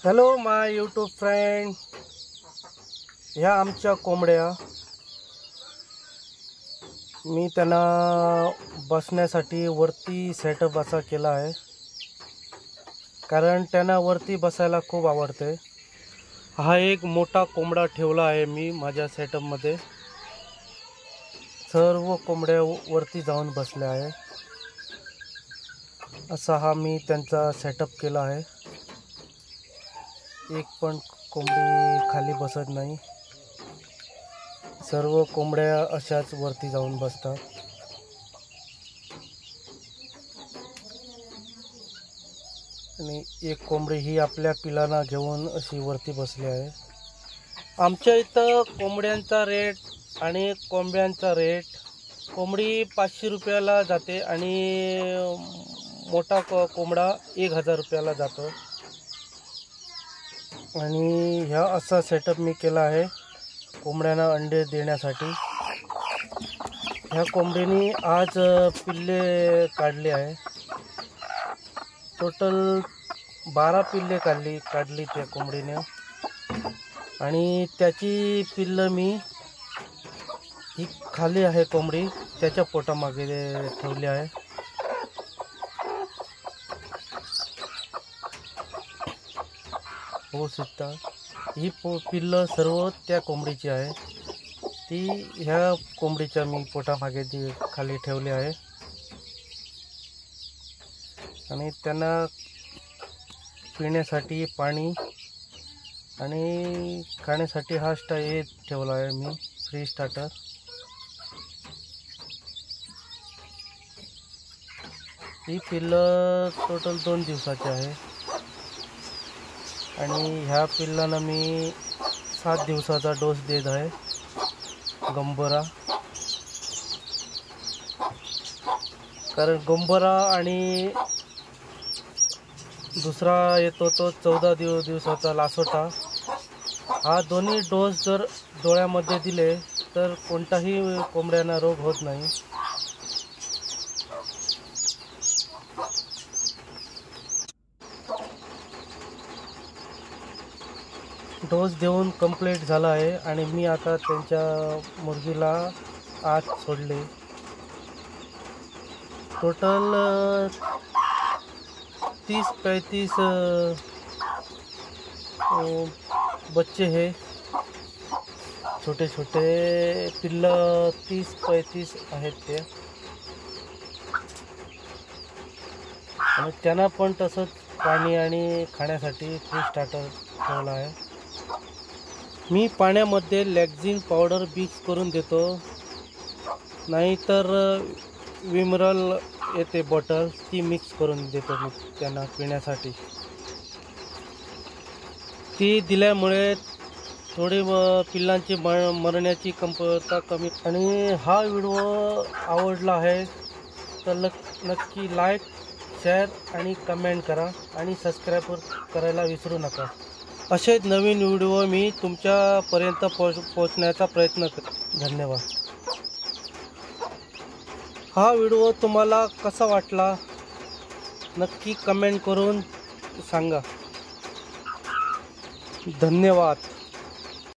Hello माय YouTube friend, ह्या आमच्या कोंबड्या मी त्यांना बसण्यासाठी वरती सेटअप असा केला आहे, कारण त्यांना वरती बसायला खूप आवडते। हा एक मोठा कोंबडा ठेवला आहे मी माझ्या सेटअपमध्ये। सर्व कोंबड्या वरती जाऊन बसल्या आहे, असा हा मी त्यांचा सेटअप केला आहे। एक पण कोंबडी खाली बसत नाही, सर्व कोंबड्या अशाच वरती जाऊन बसतात। आणि एक कोंबडी ही आपल्या पिलांना घेऊन अशी वरती बसली आहे। आमच्या इथं कोंबड्यांचा रेट आणि कोंबड्यांचा रेट, कोंबडी 500 रुपयाला जाते आणि मोठा कोंबडा 1000 रुपयाला जातो। आणि ह्या असा सेटअप मी केला आहे कोंबड्यांना अंडे देण्यासाठी। ह्या कोंबडीने आज पिल्ले काढले आहे, टोटल 12 पिल्ले काढली त्या कोंबडीने। आणि त्याची पिल्लं मी ही खाली आहे कोंबडी त्याच्या पोटामागे ठेवली आहे। हो सिद्धा, ही पिल्लं सर्व त्या कोंबडीची आहे, ती ह्या कोंबडीच्या मी पोटामागे खाली ठेवली आहे। आणि त्यांना पिण्यासाठी पाणी आणि खाण्यासाठी हा ठेवला आहे मी फ्री स्टार्टर। ही पिल्लं टोटल 2 दिवसाची आहे आणि ह्या पिल्लांना मी 7 दिवसाचा डोस देत आहे गंबोरा। कारण गंबोरा आणि दुसरा येतो तो 14 दिवसाचा लासोटा, हा दोन्ही डोस जर डोळ्यामध्ये दिले तर कोणताही कोंबड्यांना रोग होत नाही। डोस देऊन कंप्लीट झाला आहे आणि मी आता त्यांच्या मुर्गीला आत सोडले। टोटल 30-35 बच्चे हैं, छोटे छोटे पिल्लं 30-35 आहेत ते। आणि त्यांना पण तसंच पाणी आणि खाण्यासाठी फ्री स्टार्टर ठेवला आहे। मी पाण्यामध्ये लॅक्झिन पावडर मिक्स करून देतो, नाहीतर विमरल येते बॉटल, ती मिक्स करून देतो मी त्यांना पिण्यासाठी। ती दिल्यामुळे थोडी पिल्लांची मरण्याची कमतरता कमी। आणि हा व्हिडिओ आवडला आहे तर नक्की लाईक, शेअर आणि कमेंट करा आणि सबस्क्राईब करायला विसरू नका। असे नवीन व्हिडिओ मी तुमच्यापर्यंत पोहोचण्याचा प्रयत्न करतो। धन्यवाद। हा व्हिडिओ तुम्हाला कसा वाटला नक्की कमेंट करून सांगा। धन्यवाद।